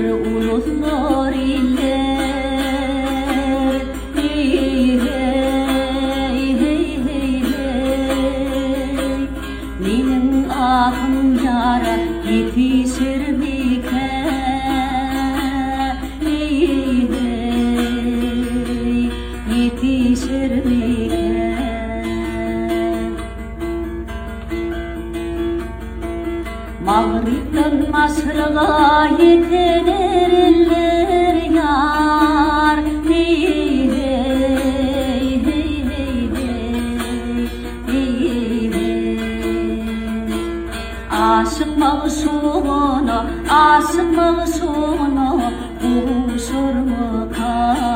Yer ulutlar iller, hey hey hey hey hey. Menin ahım yara yetişir miken, hey hey yetişir miken. Mağrib'den Masır'a yeten erenler yar, hey hey hey hey hey hey. Asmağı sonu, asmağı sonu, usurma kar.